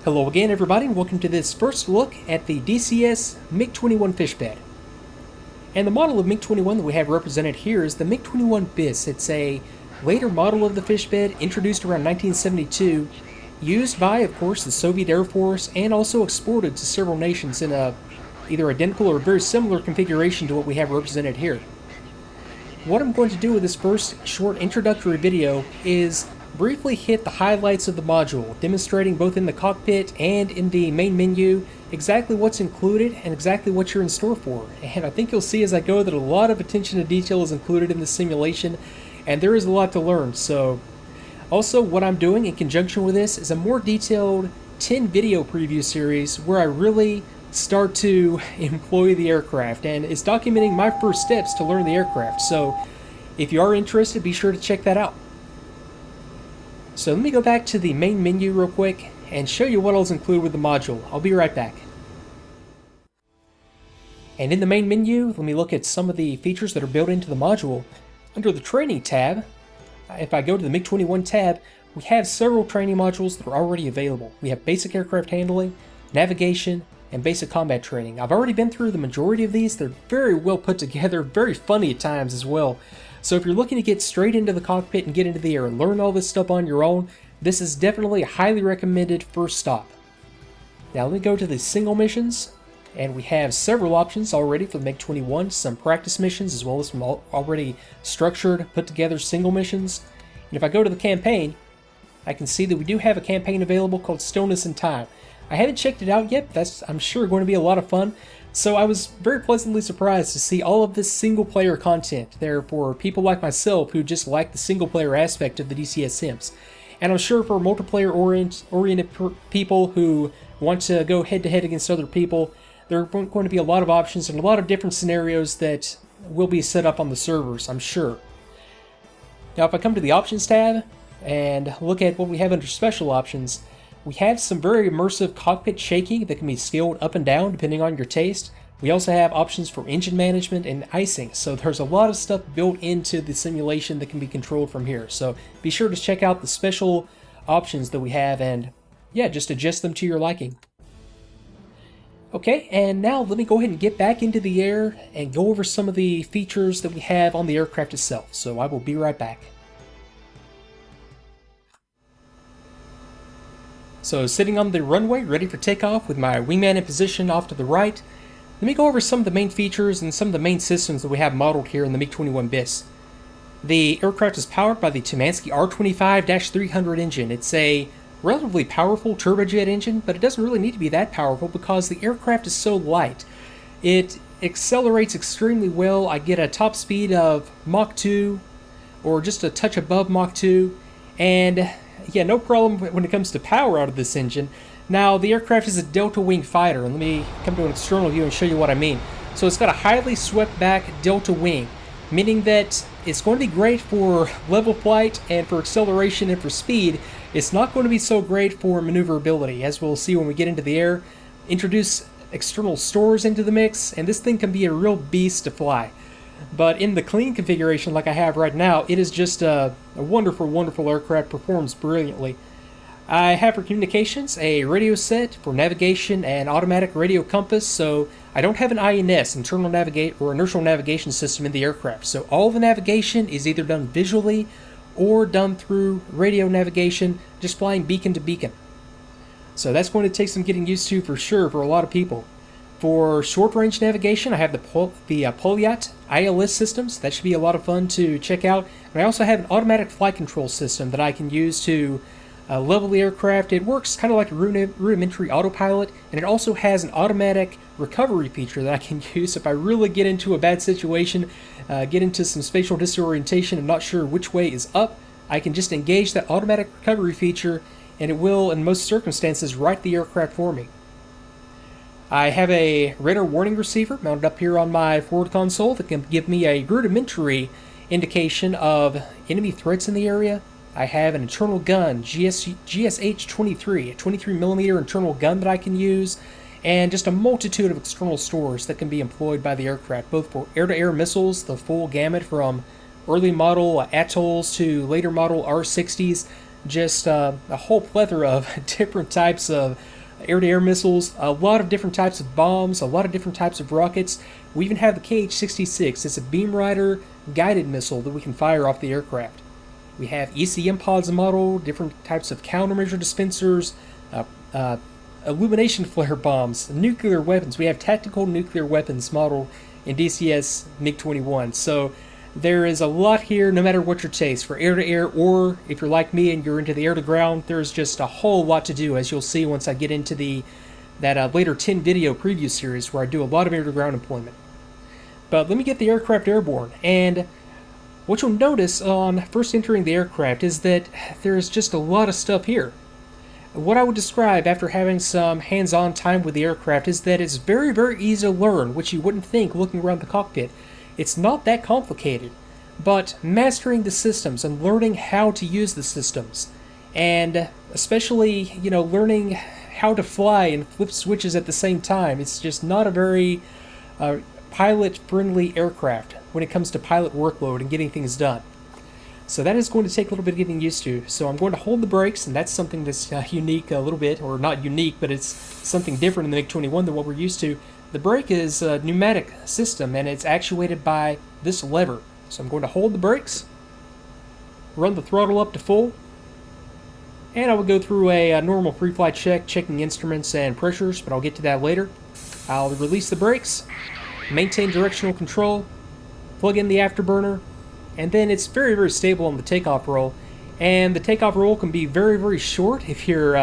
Hello again everybody and welcome to this first look at the DCS MiG-21 Fishbed. And the model of MiG-21 that we have represented here is the MiG-21 BIS. It's a later model of the Fishbed, introduced around 1972, used by, of course, the Soviet Air Force, and also exported to several nations in a either identical or very similar configuration to what we have represented here. What I'm going to do with this first short introductory video is briefly hit the highlights of the module, demonstrating both in the cockpit and in the main menu exactly what's included and exactly what you're in store for. And I think you'll see as I go that a lot of attention to detail is included in the simulation, and there is a lot to learn. So also what I'm doing in conjunction with this is a more detailed 10 video preview series where I really start to employ the aircraft, and it's documenting my first steps to learn the aircraft. So if you are interested, be sure to check that out. So let me go back to the main menu real quick and show you what all's included with the module. I'll be right back. And in the main menu, let me look at some of the features that are built into the module. Under the training tab, if I go to the MiG-21 tab, we have several training modules that are already available. We have basic aircraft handling, navigation, and basic combat training. I've already been through the majority of these. They're very well put together, very funny at times as well. So if you're looking to get straight into the cockpit and get into the air and learn all this stuff on your own, this is definitely a highly recommended first stop. Now let me go to the single missions, and we have several options already for the MiG-21, some practice missions as well as some already structured, put together single missions. And if I go to the campaign, I can see that we do have a campaign available called Stillness in Time. I haven't checked it out yet, but that's, I'm sure, going to be a lot of fun. So I was very pleasantly surprised to see all of this single-player content there for people like myself who just like the single-player aspect of the DCS sims. And I'm sure for multiplayer-oriented people who want to go head-to-head against other people, there are going to be a lot of options and a lot of different scenarios that will be set up on the servers, I'm sure. Now if I come to the Options tab and look at what we have under Special Options, we have some very immersive cockpit shaking that can be scaled up and down depending on your taste. We also have options for engine management and icing, so there's a lot of stuff built into the simulation that can be controlled from here. So be sure to check out the special options that we have and yeah, just adjust them to your liking. Okay, and now let me go ahead and get back into the air and go over some of the features that we have on the aircraft itself. So I will be right back. So sitting on the runway, ready for takeoff with my wingman in position off to the right, let me go over some of the main features and some of the main systems that we have modeled here in the MiG-21 BIS. The aircraft is powered by the Tumansky R25-300 engine. It's a relatively powerful turbojet engine, but it doesn't really need to be that powerful because the aircraft is so light. It accelerates extremely well. I get a top speed of Mach 2 or just a touch above Mach 2, and yeah, no problem when it comes to power out of this engine. Now, the aircraft is a delta wing fighter, and let me come to an external view and show you what I mean. So it's got a highly swept back delta wing, meaning that it's going to be great for level flight and for acceleration and for speed. It's not going to be so great for maneuverability, as we'll see when we get into the air. Introduce external stores into the mix, and this thing can be a real beast to fly. But in the clean configuration like I have right now, it is just a wonderful, wonderful aircraft, performs brilliantly. I have for communications a radio set for navigation and automatic radio compass, so I don't have an INS, internal navigate or inertial navigation system in the aircraft. So all the navigation is either done visually or done through radio navigation, just flying beacon to beacon. So that's going to take some getting used to for sure for a lot of people. For short-range navigation, I have the Polyat ILS systems. That should be a lot of fun to check out. And I also have an automatic flight control system that I can use to level the aircraft. It works kind of like a rudimentary autopilot, and it also has an automatic recovery feature that I can use if I really get into a bad situation, get into some spatial disorientation and not sure which way is up. I can just engage that automatic recovery feature, and it will, in most circumstances, right the aircraft for me. I have a radar warning receiver mounted up here on my forward console that can give me a rudimentary indication of enemy threats in the area. I have an internal gun, GSH-23, a 23mm internal gun that I can use, and just a multitude of external stores that can be employed by the aircraft, both for air-to-air missiles, the full gamut from early model Atolls to later model R-60s. just a whole plethora of different types of air-to-air missiles, a lot of different types of bombs, a lot of different types of rockets. We even have the KH-66. It's a beam rider guided missile that we can fire off the aircraft. We have ECM pods modeled, different types of countermeasure dispensers, illumination flare bombs, nuclear weapons. We have tactical nuclear weapons modeled in DCS MiG-21. So there is a lot here, no matter what your taste, for air-to-air, or if you're like me and you're into the air-to-ground, there's just a whole lot to do, as you'll see once I get into that later 10 video preview series where I do a lot of air-to-ground employment. But let me get the aircraft airborne, and what you'll notice on first entering the aircraft is that there's just a lot of stuff here. What I would describe after having some hands-on time with the aircraft is that it's very, very easy to learn, which you wouldn't think looking around the cockpit. It's not that complicated, but mastering the systems and learning how to use the systems, and especially, learning how to fly and flip switches at the same time. It's just not a very pilot-friendly aircraft when it comes to pilot workload and getting things done. So that is going to take a little bit of getting used to. So I'm going to hold the brakes, and that's something that's unique a little bit, or not unique, but it's something different in the MiG-21 than what we're used to. The brake is a pneumatic system, and it's actuated by this lever. So I'm going to hold the brakes, run the throttle up to full, and I will go through a normal pre-flight check, checking instruments and pressures, but I'll get to that later. I'll release the brakes, maintain directional control, plug in the afterburner, and then it's very, very stable on the takeoff roll. And the takeoff roll can be very, very short if you're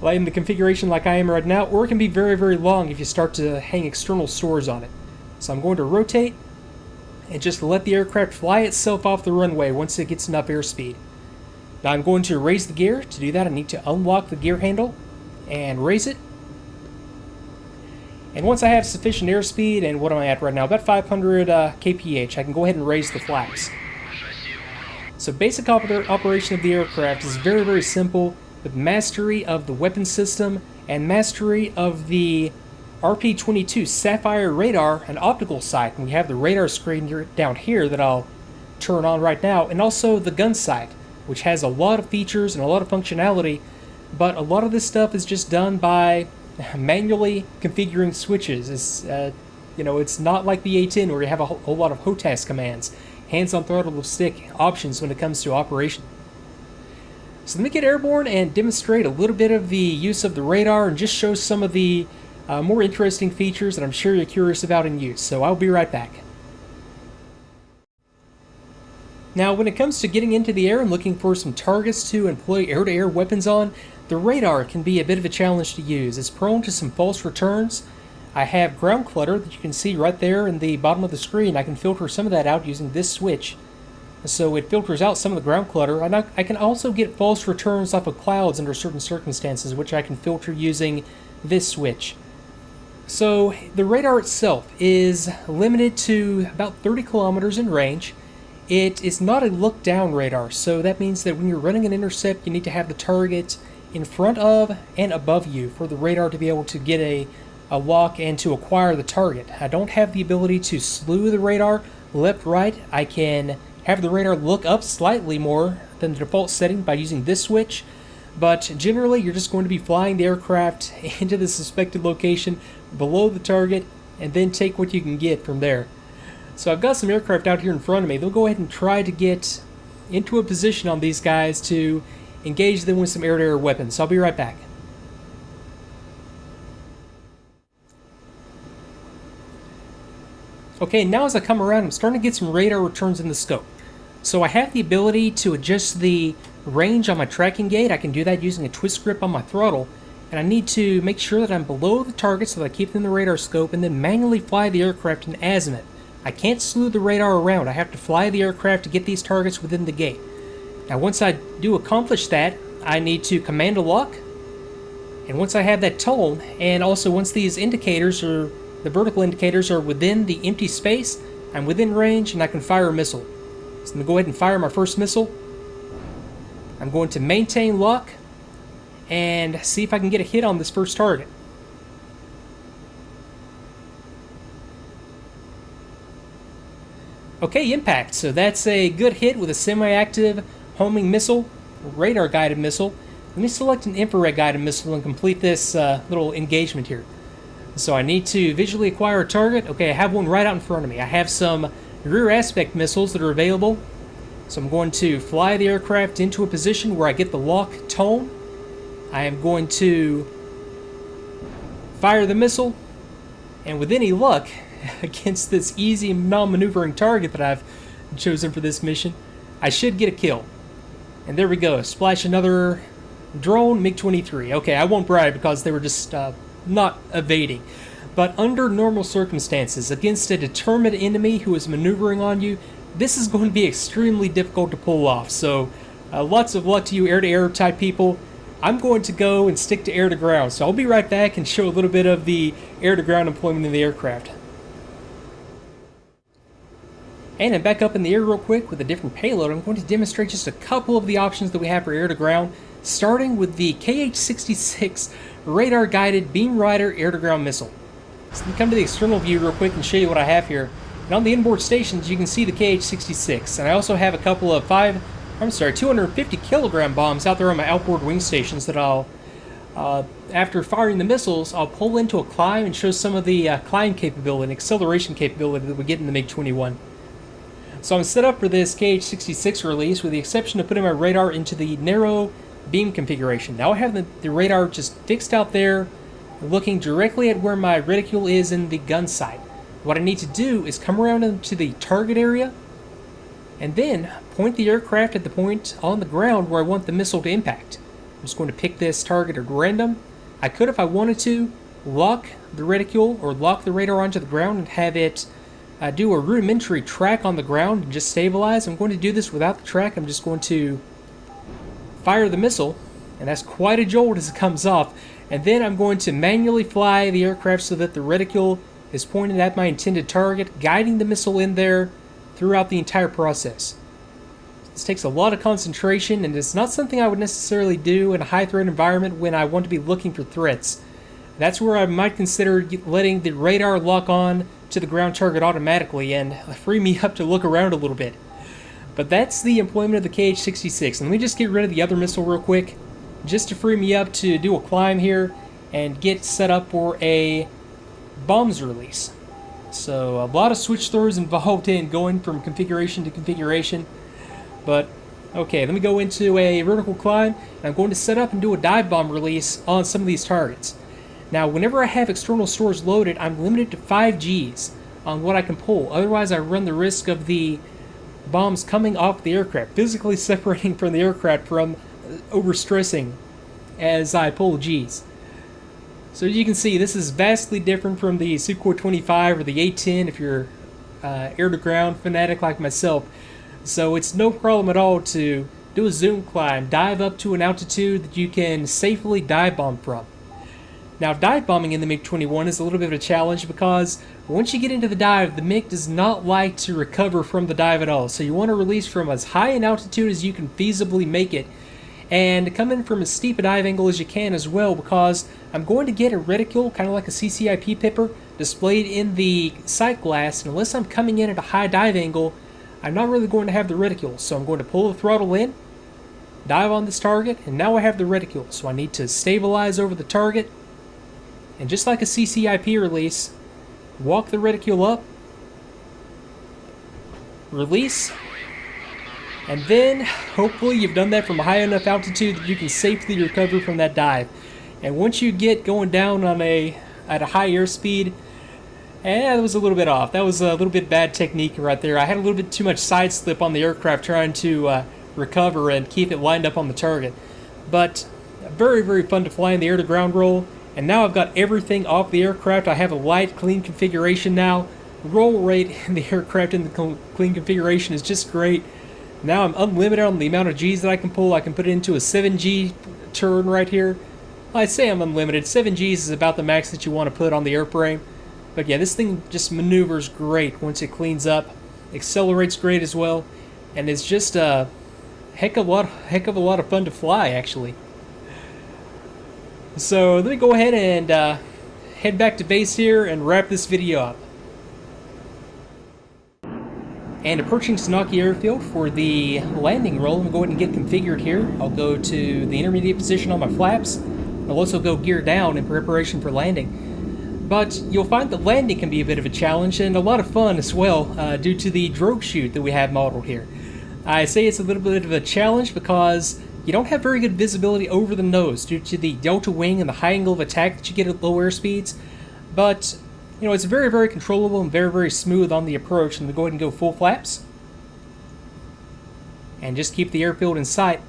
in the configuration like I am right now, or it can be very, very long if you start to hang external stores on it. So I'm going to rotate and just let the aircraft fly itself off the runway once it gets enough airspeed. Now I'm going to raise the gear. To do that, I need to unlock the gear handle and raise it. And once I have sufficient airspeed, and what am I at right now? About 500 kph, I can go ahead and raise the flaps. So basic operation of the aircraft is very, very simple, with mastery of the weapon system and mastery of the RP-22 Sapphire radar and optical sight. And we have the radar screen down here that I'll turn on right now, and also the gun sight, which has a lot of features and a lot of functionality, but a lot of this stuff is just done by manually configuring switches. It's not like the A-10 where you have a whole lot of HOTAS commands, hands on throttle of stick options when it comes to operation. So let me get airborne and demonstrate a little bit of the use of the radar and just show some of the more interesting features that I'm sure you're curious about in use. So I'll be right back. Now, when it comes to getting into the air and looking for some targets to employ air-to-air weapons on, the radar can be a bit of a challenge to use. It's prone to some false returns. I have ground clutter that you can see right there in the bottom of the screen. I can filter some of that out using this switch. So it filters out some of the ground clutter, and I can also get false returns off of clouds under certain circumstances, which I can filter using this switch. So the radar itself is limited to about 30 kilometers in range. It is not a look-down radar, so that means that when you're running an intercept, you need to have the target in front of and above you for the radar to be able to get a lock and to acquire the target. I don't have the ability to slew the radar left-right. I can have the radar look up slightly more than the default setting by using this switch, but generally you're just going to be flying the aircraft into the suspected location below the target and then take what you can get from there. So I've got some aircraft out here in front of me. They'll go ahead and try to get into a position on these guys to engage them with some air-to-air weapons. So I'll be right back. Okay, now as I come around, I'm starting to get some radar returns in the scope. So I have the ability to adjust the range on my tracking gate. I can do that using a twist grip on my throttle. And I need to make sure that I'm below the target so that I keep them in the radar scope and then manually fly the aircraft in azimuth. I can't slew the radar around. I have to fly the aircraft to get these targets within the gate. Now once I do accomplish that, I need to command a lock. And once I have that tone, and also once these indicators, or the vertical indicators, are within the empty space, I'm within range and I can fire a missile. So I'm going to go ahead and fire my first missile. I'm going to maintain lock and see if I can get a hit on this first target. Okay, impact. So that's a good hit with a semi-active homing missile. radar guided missile. Let me select an infrared guided missile and complete this little engagement here. So I need to visually acquire a target. Okay, I have one right out in front of me. I have some rear aspect missiles that are available. So I'm going to fly the aircraft into a position where I get the lock tone. I am going to fire the missile, and with any luck, against this easy non-maneuvering target that I've chosen for this mission, I should get a kill. And there we go, splash another drone, MiG-23. Okay, I won't brag because they were just not evading. But under normal circumstances, against a determined enemy who is maneuvering on you, this is going to be extremely difficult to pull off. So lots of luck to you air-to-air type people. I'm going to go and stick to air-to-ground. So I'll be right back and show a little bit of the air-to-ground employment of the aircraft. And I'm back up in the air real quick with a different payload. I'm going to demonstrate just a couple of the options that we have for air-to-ground, starting with the KH-66 radar-guided Beam Rider air-to-ground missile. So let me come to the external view real quick and show you what I have here. And on the inboard stations, you can see the KH-66, and I also have a couple of 250 kilogram bombs out there on my outboard wing stations that I'll, after firing the missiles, I'll pull into a climb and show some of the climb capability and acceleration capability that we get in the MiG-21. So I'm set up for this KH-66 release with the exception of putting my radar into the narrow beam configuration. Now I have the radar just fixed out there, looking directly at where my reticule is in the gun sight. What I need to do is come around into the target area and then point the aircraft at the point on the ground where I want the missile to impact. I'm just going to pick this target at random. I could, if I wanted to, lock the reticule or lock the radar onto the ground and have it do a rudimentary track on the ground and just stabilize. I'm going to do this without the track. I'm just going to fire the missile, and that's quite a jolt as it comes off. And then I'm going to manually fly the aircraft so that the reticule is pointed at my intended target, guiding the missile in there throughout the entire process. This takes a lot of concentration, and it's not something I would necessarily do in a high-threat environment when I want to be looking for threats. That's where I might consider letting the radar lock on to the ground target automatically and free me up to look around a little bit. But that's the employment of the KH-66. And let me just get rid of the other missile real quick, just to free me up to do a climb here and get set up for a bombs release. So a lot of switch throws involved in going from configuration to configuration. But okay, let me go into a vertical climb, and I'm going to set up and do a dive bomb release on some of these targets. Now, whenever I have external storage loaded, I'm limited to 5 Gs on what I can pull. Otherwise, I run the risk of the bombs coming off the aircraft, physically separating from the aircraft from overstressing as I pull Gs. So as you can see, this is vastly different from the Sukhoi 25 or the A-10 if you're air-to-ground fanatic like myself. So it's no problem at all to do a zoom climb, dive up to an altitude that you can safely dive bomb from. Now, dive bombing in the MiG-21 is a little bit of a challenge because once you get into the dive, the MiG does not like to recover from the dive at all. So you want to release from as high an altitude as you can feasibly make it, and come in from as steep a dive angle as you can as well, because I'm going to get a reticule, kind of like a CCIP pipper, displayed in the sight glass, and unless I'm coming in at a high dive angle, I'm not really going to have the reticule. So I'm going to pull the throttle in, dive on this target, and now I have the reticule. So I need to stabilize over the target, and just like a CCIP release, walk the reticule up, release, and then hopefully you've done that from a high enough altitude that you can safely recover from that dive. And once you get going down on at a high airspeed, that was a little bit off. That was a little bit bad technique right there. I had a little bit too much side slip on the aircraft trying to recover and keep it lined up on the target. But very, very fun to fly in the air-to-ground roll. And now I've got everything off the aircraft. I have a light, clean configuration now. Roll rate in the aircraft in the clean configuration is just great. Now I'm unlimited on the amount of Gs that I can pull. I can put it into a 7G turn right here. I say I'm unlimited. 7 Gs is about the max that you want to put on the airframe. But yeah, this thing just maneuvers great once it cleans up. Accelerates great as well. And it's just a heck of a lot of fun to fly, actually. So let me go ahead and head back to base here and wrap this video up. And approaching Sanaki Airfield for the landing roll, I'm going to go ahead and get configured here. I'll go to the intermediate position on my flaps. I'll also go gear down in preparation for landing. But you'll find that landing can be a bit of a challenge and a lot of fun as well due to the drogue chute that we have modeled here. I say it's a little bit of a challenge because you don't have very good visibility over the nose due to the delta wing and the high angle of attack that you get at low airspeeds. But you know, it's very, very controllable and very, very smooth on the approach. I'm going to go ahead and go full flaps. And just keep the airfield in sight.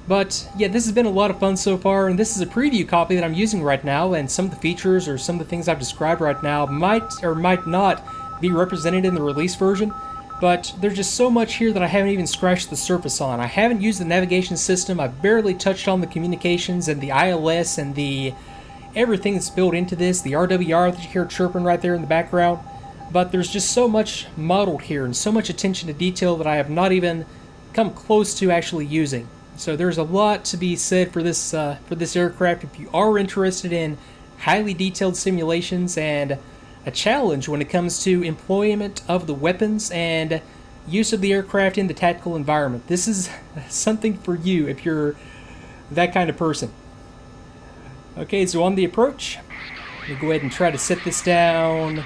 But, yeah, this has been a lot of fun so far, and this is a preview copy that I'm using right now, and some of the features or some of the things I've described right now might or might not be represented in the release version, but there's just so much here that I haven't even scratched the surface on. I haven't used the navigation system, I've barely touched on the communications and the ILS and the everything that's built into this, the RWR that you hear chirping right there in the background. But there's just so much modeled here and so much attention to detail that I have not even come close to actually using. So there's a lot to be said for this aircraft. If you are interested in highly detailed simulations and a challenge when it comes to employment of the weapons and use of the aircraft in the tactical environment, this is something for you if you're that kind of person. Okay, so on the approach, let me go ahead and try to set this down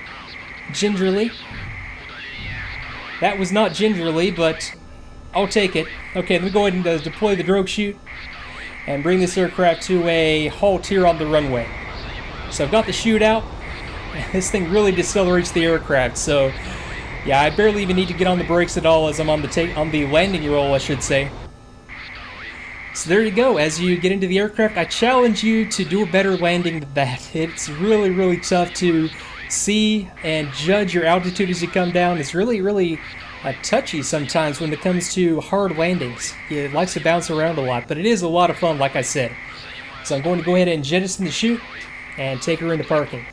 gingerly. That was not gingerly, but I'll take it. Okay, let me go ahead and deploy the drogue chute and bring this aircraft to a halt here on the runway. So I've got the chute out. This thing really decelerates the aircraft, so yeah, I barely even need to get on the brakes at all as I'm on the landing roll, I should say. So there you go. As you get into the aircraft, I challenge you to do a better landing than that. It's really, really tough to see and judge your altitude as you come down. It's really, really touchy sometimes when it comes to hard landings. It likes to bounce around a lot, but it is a lot of fun, like I said. So I'm going to go ahead and jettison the chute and take her into parking.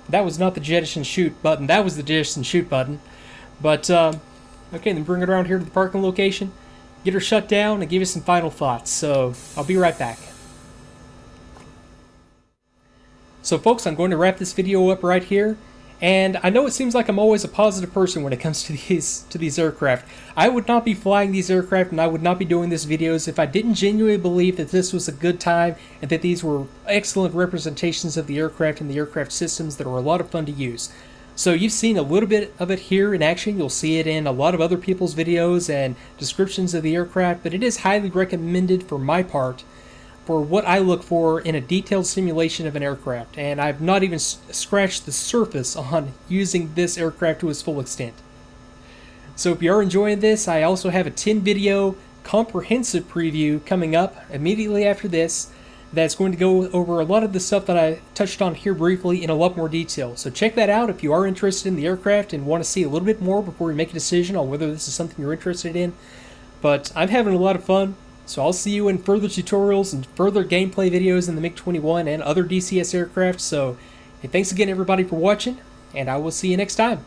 That was not the jettison chute button. That was the jettison chute button. But okay, then bring it around here to the parking location, get her shut down, and give you some final thoughts. So I'll be right back. So folks, I'm going to wrap this video up right here. And I know it seems like I'm always a positive person when it comes to these aircraft. I would not be flying these aircraft and I would not be doing these videos if I didn't genuinely believe that this was a good time and that these were excellent representations of the aircraft and the aircraft systems that are a lot of fun to use. So you've seen a little bit of it here in action. You'll see it in a lot of other people's videos and descriptions of the aircraft, but it is highly recommended for my part for what I look for in a detailed simulation of an aircraft, and I've not even scratched the surface on using this aircraft to its full extent. So if you are enjoying this, I also have a 10-video comprehensive preview coming up immediately after this that's going to go over a lot of the stuff that I touched on here briefly in a lot more detail. So check that out if you are interested in the aircraft and want to see a little bit more before you make a decision on whether this is something you're interested in. But I'm having a lot of fun. So I'll see you in further tutorials and further gameplay videos in the MiG-21 and other DCS aircraft. So hey, thanks again everybody for watching, and I will see you next time.